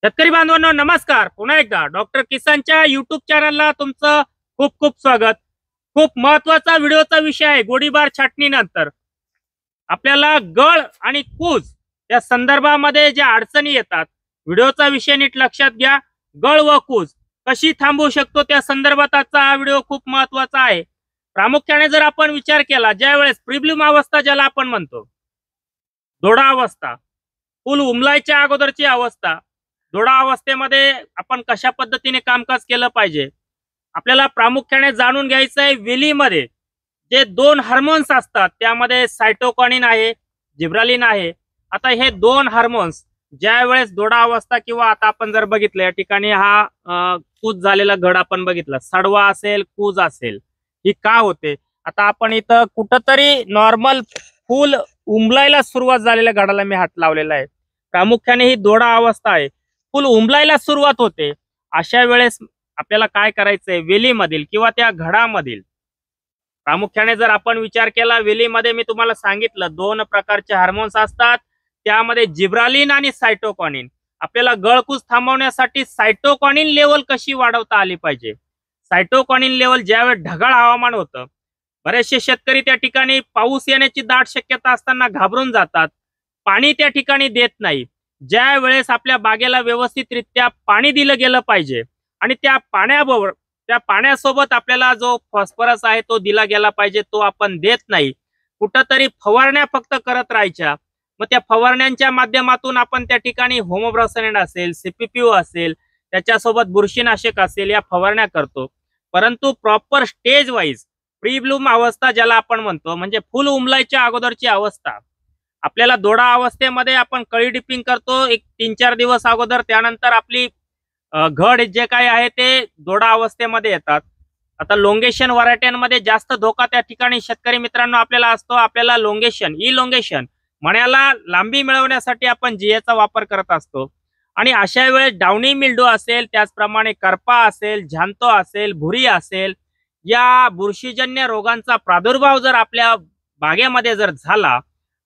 शेतकरी बांधवांनो नमस्कार. पुन्हा एकदा डॉक्टर किसानच्या युट्यूब चॅनलला तुमचं खूप खूप स्वागत. खूप महत्वाचा व्हिडिओचा विषय आहे गोळीबार छाटणीनंतर आपल्याला गळ आणि कूज या संदर्भामध्ये ज्या अडचणी येतात. व्हिडिओचा विषय नीट लक्षात घ्या. गळ व कूज कशी थांबवू शकतो त्या संदर्भात आजचा हा व्हिडिओ खूप महत्वाचा आहे. प्रामुख्याने जर आपण विचार केला ज्यावेळेस प्रीब्लूम अवस्था ज्याला आपण म्हणतो, दोडा अवस्था, फुल उमलायच्या अगोदरची अवस्था, दोडा अवस्थेमध्ये आपण कशा पद्धतीने कामकाज केलं पाहिजे. आपल्याला प्रामुख्याने जाणून घ्यायचं आहे वेलीमध्ये जे दोन हार्मोन्स असतात त्यामध्ये सायटोकानिन आहे, जिब्रालिन आहे. आता हे दोन हार्मोन्स ज्या वेळेस दोडा अवस्था किंवा आता आपण जर बघितलं या ठिकाणी हा कूज झालेला घड आपण बघितला, सडवा असेल कूज असेल, ही का होते. आता आपण इथं कुठंतरी नॉर्मल फुल उमलायला सुरुवात झालेल्या घडाला मी हात लावलेला आहे. प्रामुख्याने ही दोडा अवस्था आहे, फुल उमलायला सुरुवात होते. अशा वेळेस आपल्याला काय करायचंय, वेलीमधील किंवा त्या घडामधील प्रामुख्याने जर आपण विचार केला, वेलीमध्ये मी तुम्हाला सांगितलं दोन प्रकारचे हार्मोन्स असतात, त्यामध्ये जिब्रालिन आणि सायटोकानिन. आपल्याला गळकूज थांबवण्यासाठी सायटोकानिन लेवल कशी वाढवता आली पाहिजे. सायटोकानिन लेवल ज्यावेळेस ढगाळ हवामान होतं, बरेचसे शेतकरी त्या ठिकाणी पाऊस येण्याची दाट शक्यता असताना घाबरून जातात, पाणी त्या ठिकाणी देत नाही. ज्या वेळेस आपल्या बागेला व्यवस्थितरित्या पाणी दिलं गेलं पाहिजे आणि त्या पाण्यासोबत आपल्याला जो फॉस्फरस आहे तो दिला गेला पाहिजे, तो आपण देत नाही. कुठंतरी फवारण्या फक्त करत राहायच्या. मग त्या फवारण्यांच्या माध्यमातून आपण त्या ठिकाणी होमोब्रॉसनेट असेल, सीपीपीओ असेल, त्याच्यासोबत बुरशीनाशक असेल, या फवारण्या करतो. परंतु proper stage wise pre Bloom अवस्था ज्याला आपण म्हणतो, म्हणजे फुल उमलायच्या अगोदरची अवस्था, आपल्याला दोडा अवस्थेमध्ये आपण कळी डिपिंग करतो एक 3-4 दिवस अगोदर. त्यानंतर आपली घड जे काय आहे ते दोडा अवस्थेमध्ये येतात. आता लोंगेशन व्हरायट्यांमध्ये जास्त धोका त्या ठिकाणी शेतकरी मित्रांनो आपल्याला असतो. आपल्याला इलोंगेशन मण्याला लांबी मिळवण्यासाठी आपण जीएचा वापर करत असतो. आणि अशा वेळेस डाउनी मिल्डो असेल, त्याचप्रमाणे करपा असेल, झांतो असेल, भुरी असेल, या बुरशीजन्य रोगांचा प्रादुर्भाव जर आपल्या बागेमध्ये जर झाला,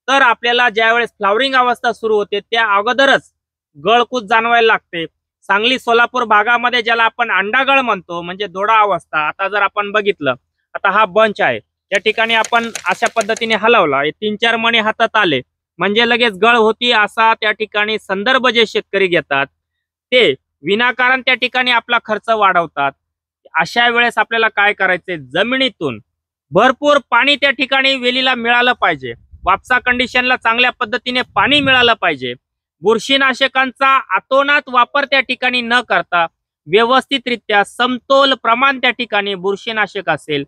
तर आपल्याला ज्यावेळेस फ्लावरिंग अवस्था सुरू होते त्या अगोदरच गळकूज जाणवायला लागते. सांगली सोलापूर भागामध्ये ज्याला आपण अंडागळ म्हणतो, म्हणजे दोडा अवस्था. आता जर आपण बघितलं, आता हा बंच आहे, या ठिकाणी आपण अशा पद्धतीने हलवला, 3-4 मणी हातात आले म्हणजे लगेच गळ होती, असा त्या ठिकाणी संदर्भ जे शेतकरी घेतात ते विनाकारण त्या ठिकाणी आपला खर्च वाढवतात. अशा वेळेस आपल्याला काय करायचंय, जमिनीतून भरपूर पाणी त्या ठिकाणी वेलीला मिळालं पाहिजे. वापसा कंडिशनला चांगल्या पद्धतीने पाणी मिळालं पाहिजे. बुरशीनाशकांचा अतोनात वापर त्या ठिकाणी न करता व्यवस्थितरित्या समतोल प्रमाण त्या ठिकाणी बुरशीनाशक असेल,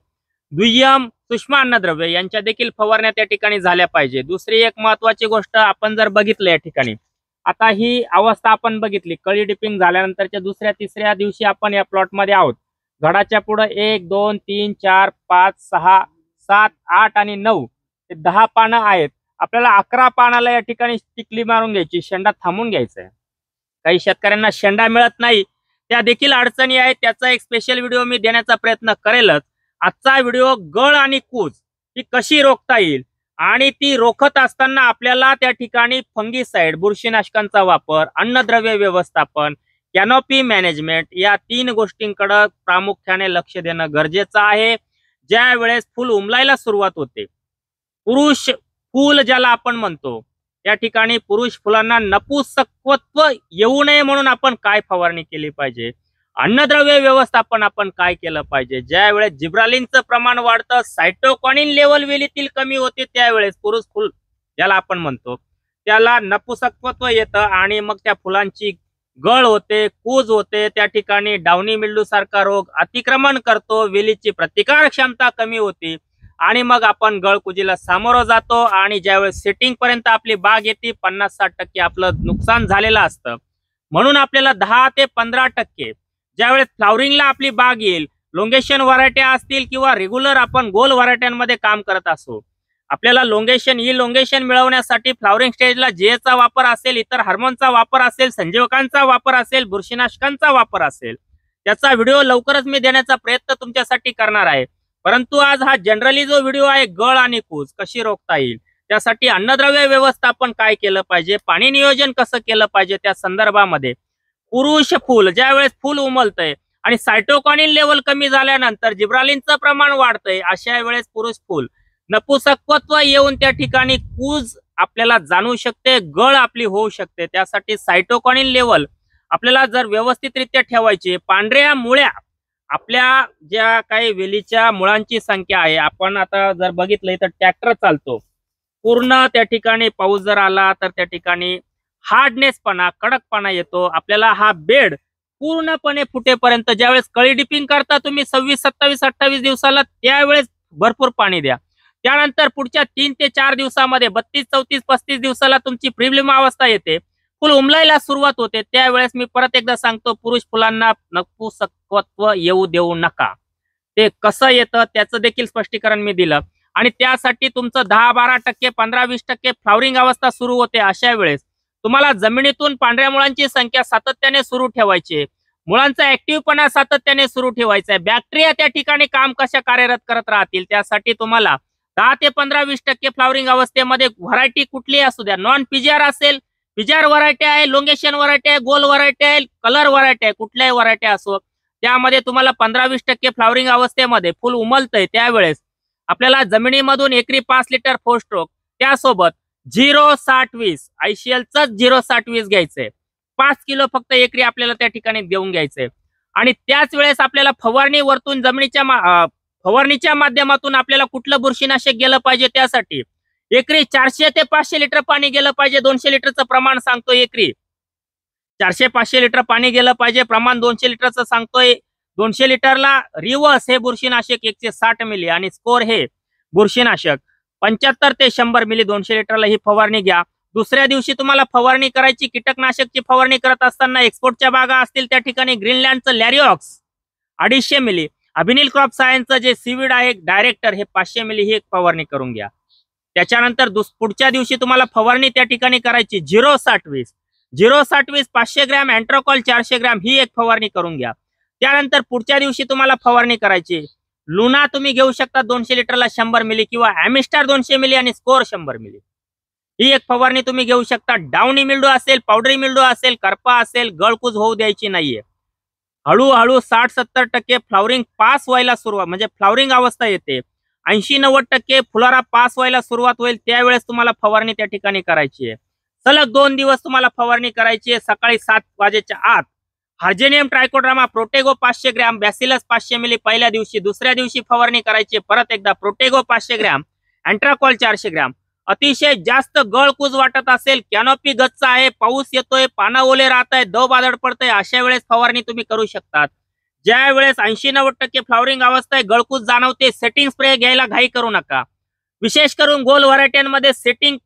दुय्यम सूक्ष्म अन्नद्रव्य यांच्या देखील फवारण्या त्या ठिकाणी झाल्या पाहिजे. दुसरी एक महत्वाची गोष्ट आपण जर बघितलं या ठिकाणी, आता ही अवस्था आपण बघितली, कळी डिपिंग झाल्यानंतरच्या दुसऱ्या-तिसऱ्या दिवशी आपण या प्लॉटमध्ये आहोत. घडाच्या पुढे 1 2 3 4 5 6 7 8 आणि 9 ते 10 पानं आहेत. आपल्याला 11 पानाला या ठिकाणी टिकली मारून घ्यायची, शेंडा थांबून घ्यायचा आहे. काही शेतकऱ्यांना शेंडा मिळत नाही, त्या देखील अडचणी आहेत. त्याचा एक स्पेशल व्हिडिओ मी देण्याचा प्रयत्न करेलच. आजचा व्हिडिओ गळ आणि कूज ही कशी रोखता येईल आणि ती रोखत असताना आपल्याला त्या ठिकाणी फंगीसाइड बुरशीनाशकांचा वापर, अन्नद्रव्य व्यवस्थापन, कॅनोपी मॅनेजमेंट या 3 गोष्टींकडे प्रामुख्याने लक्ष देणं गरजेचं आहे. ज्या वेळेस फुल उमलायला सुरुवात होते, पुरुष फूल ज्याला आपण म्हणतो, त्या ठिकाणी पुरुष फुलांना नपुसकत्व येऊ नये म्हणून आपण काय फवारणी केली पाहिजे, अन्नद्रव्य व्यवस्थापन आपण काय केलं पाहिजे. ज्या वेळेस जिब्रालिनचं प्रमाण वाढतं, सायटोकानिन लेवल वेलीतील कमी होते, त्यावेळेस पुरुष फुल ज्याला आपण म्हणतो त्याला नपुसकत्व येतं आणि मग त्या फुलांची गळ होते, कूज होते. त्या ठिकाणी डाउनी मिल्डू सारखा रोग अतिक्रमण करतो, वेलीची प्रतिकार क्षमता कमी होती आणि मग आपण गळकुजीला सामोरं जातो. आणि ज्यावेळेस सेटिंग पर्यंत आपली बाग येते 50-60% आपलं नुकसान झालेलं असतं. म्हणून आपल्याला 10 ते 15% ज्यावेळेस फ्लावरिंगला आपली बाग येईल, लोंगेशन व्हरायट्या असतील किंवा रेग्युलर आपण गोल व्हरायट्यांमध्ये काम करत असो, आपल्याला लोंगेशन मिळवण्यासाठी फ्लावरिंग स्टेजला जेचा वापर असेल, इतर हार्मोनचा वापर असेल, संजीवकांचा वापर असेल, बुरशीनाशकांचा वापर असेल, त्याचा व्हिडिओ लवकरच मी देण्याचा प्रयत्न तुमच्यासाठी करणार आहे. परंतु आज हा जनरली जो व्हिडिओ आहे, गळ आणि कूज कशी रोखता येईल, त्यासाठी अन्नद्रव्य व्यवस्थापन काय केलं पाहिजे, पाणी नियोजन कसं केलं पाहिजे, त्या संदर्भामध्ये पुरुष फुल ज्यावेळेस फुल उमलतंय आणि सायटोकानिन लेवल कमी झाल्यानंतर जिब्रालिनचं प्रमाण वाढतंय, अशा वेळेस पुरुष फुल. नपुसकत्व येऊन त्या ठिकाणी कूज आपल्याला जाणू शकते, गळ आपली होऊ शकते. त्यासाठी सायटोकानिन लेवल आपल्याला जर व्यवस्थितरित्या ठेवायची. पांढऱ्या मुळ्या आपल्या ज्या काही वेलीच्या मुळांची संख्या आहे, आपण आता जर बघितलं तर ट्रॅक्टर चालतो, पूर्ण त्या ठिकाणी पाऊस जर आला तर त्या ठिकाणी हार्डनेसपणा, कडकपणा येतो. आपल्याला हा बेड पूर्णपणे फुटेपर्यंत, ज्यावेळेस कळी डिपिंग करता तुम्ही 26, 27, 28 दिवसाला, त्यावेळेस भरपूर पाणी द्या. त्यानंतर पुढच्या 3 ते 4 दिवसामध्ये 32, 34, 35 दिवसाला तुमची प्रिलिम अवस्था येते, फुल उमलायला सुरुवात होते. त्यावेळेस मी परत एकदा सांगतो, पुरुष फुलांना नपुसकत्व येऊ देऊ नका. ते कसं येतं त्याचं देखील स्पष्टीकरण मी दिलं. आणि त्यासाठी तुमचं 10-12%, 15-20% फ्लॉवरिंग अवस्था सुरू होते. अशा वेळेस तुम्हाला जमिनीतून पांढऱ्या मुळांची संख्या सातत्याने सुरू ठेवायची, मुळांचा ऍक्टिव्हपणा सातत्याने सुरू ठेवायचा आहे. बॅक्टेरिया त्या ठिकाणी काम कशा कार्यरत करत राहतील, त्यासाठी तुम्हाला 10 ते 15-20% फ्लॉवरिंग अवस्थेमध्ये व्हरायटी कुठलीही असू द्या, नॉन पिजार असेल, पिजार व्हरायटी आहे, लोंगेशन व्हरायटी आहे, गोल व्हरायटी आहे, कलर व्हरायटी आहे, कुठल्याही व्हरायटी असो, त्यामध्ये तुम्हाला 15-20% फ्लॉवरिंग अवस्थेमध्ये फुल उमलतंय. त्यावेळेस आपल्याला जमिनीमधून एकरी 5 लिटर 4 स्ट्रोक, त्यासोबत 0-60-20 ICLच 0-60-20 घ्यायचंय. 5 किलो फक्त एकरी आपल्याला त्या ठिकाणी देऊन घ्यायचंय. आणि त्याच वेळेस आपल्याला फवारणी वरतून फवारणीच्या माध्यमातून आपल्याला कुठलं बुरशीनाशक गेलं पाहिजे, त्यासाठी एकरी 400 ते 500 लिटर पाणी गेलं पाहिजे. 200 लिटरचं प्रमाण सांगतोय, एकरी 400-500 लिटर पाणी गेलं पाहिजे. प्रमाण 200 लिटरचं सांगतोय. 200 लिटरला रिवर्स हे बुरशीनाशक 160 मिली आणि स्कोर हे बुरशीनाशक 75 ते 100 मिली 200 लिटरला ही फवारणी घ्या. दुसऱ्या दिवशी तुम्हाला फवारणी करायची. कीटकनाशकची फवारणी करत असताना एक्सपोर्टच्या बागा असतील त्या ठिकाणी ग्रीनलँडचं लॅरिऑक्स 250 मिली, अभिनील क्रॉप सायन्सचं जे सीविड आहे डायरेक्टर हे 500 मिली ही एक फवारणी करून घ्या. त्याच्यानंतर पुढच्या दिवशी तुम्हाला फवारणी त्या ठिकाणी करायची 0-60-20, 0-60-20 500 ग्रॅम, अँट्रोकॉल 400 ग्रॅम ही एक फवारणी करून घ्या. त्यानंतर पुढच्या दिवशी तुम्हाला फवारणी करायची. लुना तुम्ही घेऊ शकता 200 लिटरला 100 मिली, किंवा ॲमिस्टार 200 मिली आणि स्कोर 100 मिली ही एक फवारणी तुम्ही घेऊ शकता. डाऊनी मिल्डो असेल, पावडरी मिल्डो असेल, करपा असेल, गळकूज होऊ द्यायची नाहीये. हळूहळू 60-70% फ्लॉवरिंग पास व्हायला सुरुवात, म्हणजे फ्लॉवरिंग अवस्था येते. 80-90% फुलारा पास व्हायला सुरुवात होईल, त्यावेळेस तुम्हाला फवारणी त्या ठिकाणी करायची आहे. सलग 2 दिवस तुम्हाला फवारणी करायची आहे. सकाळी 7 वाजेच्या आत हार्जेनियम ट्रायकोड्रामा प्रोटेगो 500 ग्रॅम, बॅसिलस 500 मिली पहिल्या दिवशी. दुसऱ्या दिवशी फवारणी करायची परत एकदा प्रोटेगो 500 ग्रॅम, अँट्राकॉल 400 ग्रॅम. अतिशय जास्त गळकूज वाटत असेल, कॅनोपी गच्च आहे, पाऊस येतोय, पानं ओले राहत आहे, दव बादळ पडतंय, अशा वेळेस फवारणी तुम्ही करू शकतात. ज्या वेळेस 80-90% फ्लॉवरिंग अवस्था आहे, गळकूज जाणवते, सेटिंग स्प्रे घ्यायला घाई करू नका. विशेष करून गोल व्हरायट्यांमध्ये सेटिंग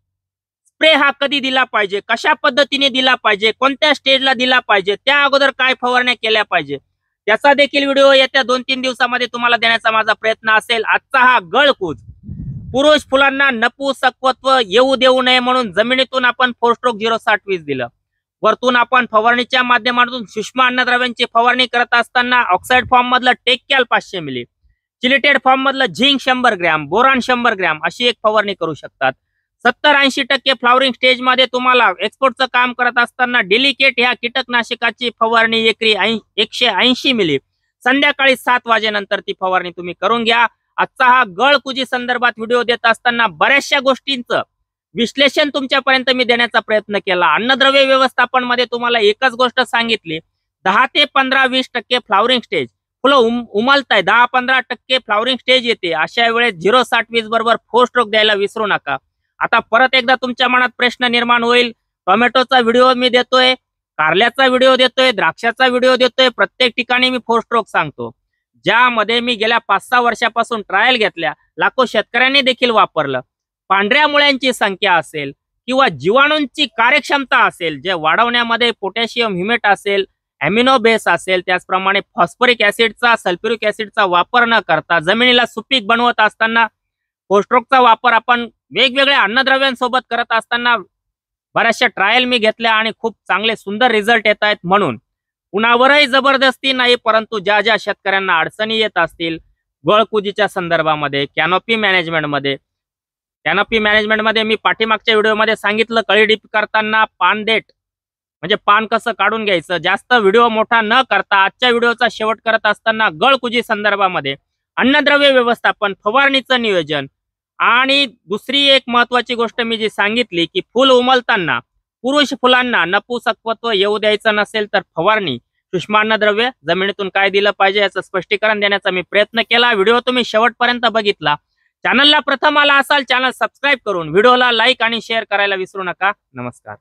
स्प्रे हा कधी दिला पाहिजे, कशा पद्धतीने दिला पाहिजे, कोणत्या स्टेजला दिला पाहिजे, त्या अगोदर काय फवारण्या केल्या पाहिजे, त्याचा देखील व्हिडिओ येत्या 2-3 दिवसामध्ये तुम्हाला देण्याचा माझा प्रयत्न असेल. आजचा हा गळकूज, पुरुष फुलांना नपुसकत्व येऊ देऊ नये म्हणून जमिनीतून आपण 4 स्ट्रोक 0-60-20 दिलं. वरतून आपण फवारणीच्या माध्यमातून सूक्ष्म अन्नद्रव्यांची फवारणी करत असताना ऑक्साईड फॉर्म मधलं टेक्कॅल 500 मिली, चिलिटेड फॉर्म मधलं झिंक 100 ग्रॅम, बोरान 100 ग्रॅम अशी एक फवारणी करू शकतात. 70-80% फ्लॉवरिंग स्टेज मध्ये तुम्हाला एक्सपोर्टचं काम करत असताना डेलिकेट ह्या कीटकनाशकाची फवारणी एकरी 180 मिली संध्याकाळी 7 वाजेनंतर ती फवारणी तुम्ही करून घ्या. आजचा हा गळकुजी संदर्भात व्हिडिओ देत असताना बऱ्याचशा गोष्टींचं विश्लेषण तुमच्यापर्यंत मी देण्याचा प्रयत्न केला. अन्नद्रव्य व्यवस्थापन मध्ये तुम्हाला एकच गोष्ट सांगितली, 10 ते 15-20% फ्लॉवरिंग स्टेज फुलं उमलताय, 10-15% फ्लॉवरिंग स्टेज येते, अशा वेळेस 0-60-20 बरोबर 4 स्ट्रोक द्यायला विसरू नका. आता परत एकदा तुमच्या मनात प्रश्न निर्माण होईल, टोमॅटोचा व्हिडिओ मी देतोय, कारल्याचा व्हिडिओ देतोय, द्राक्षाचा व्हिडिओ देतोय, प्रत्येक ठिकाणी मी 4 स्ट्रोक सांगतो. ज्यामध्ये मी गेल्या 5-6 वर्षापासून ट्रायल घेतल्या, लाखो शेतकऱ्यांनी देखील वापरलं. पांढऱ्या मुळ्यांची संख्या असेल किंवा जीवाणूंची कार्यक्षमता असेल, जे वाढवण्यामध्ये पोटॅशियम ह्युमेट असेल, अॅमिनो बेस असेल, त्याचप्रमाणे फॉस्फरिक ऍसिडचा, सल्फ्युरिक ऍसिडचा वापर न करता जमिनीला सुपीक बनवत असताना 4 स्ट्रोकचा वापर आपण वेगवेगळ्या अन्नद्रव्यांसोबत करत असताना बऱ्याचशा ट्रायल मी घेतल्या आणि खूप चांगले सुंदर रिझल्ट येत आहेत. म्हणून कुणावरही जबरदस्ती नाही, परंतु ज्या ज्या शेतकऱ्यांना अडचणी येत असतील गळकुजीच्या संदर्भामध्ये, कॅनोपी मॅनेजमेंटमध्ये मी पाठीमागच्या व्हिडिओमध्ये सांगितलं, कळी डीप करताना पानदेठ म्हणजे पान कसं काढून घ्यायचं, जास्त व्हिडिओ मोठा न करता आजच्या व्हिडिओचा शेवट करत असताना गळकुजी संदर्भामध्ये अन्नद्रव्य व्यवस्थापन, फवारणीचं नियोजन आणि दुसरी एक महत्वाची गोष्ट मी जी सांगितली की फुल उमलताना पुरुष फुलांना नपुसकत्व येऊ द्यायचं नसेल तर फवारणी, सूक्ष्म अन्नद्रव्य, जमिनीतून काय दिलं पाहिजे याचं स्पष्टीकरण देण्याचा मी प्रयत्न केला। व्हिडिओ तुम्ही शेवटपर्यंत बघितला। चॅनलला प्रथम आला असाल चॅनल सबस्क्राईब करून व्हिडिओला लाईक आणि शेअर करायला विसरू नका। नमस्कार।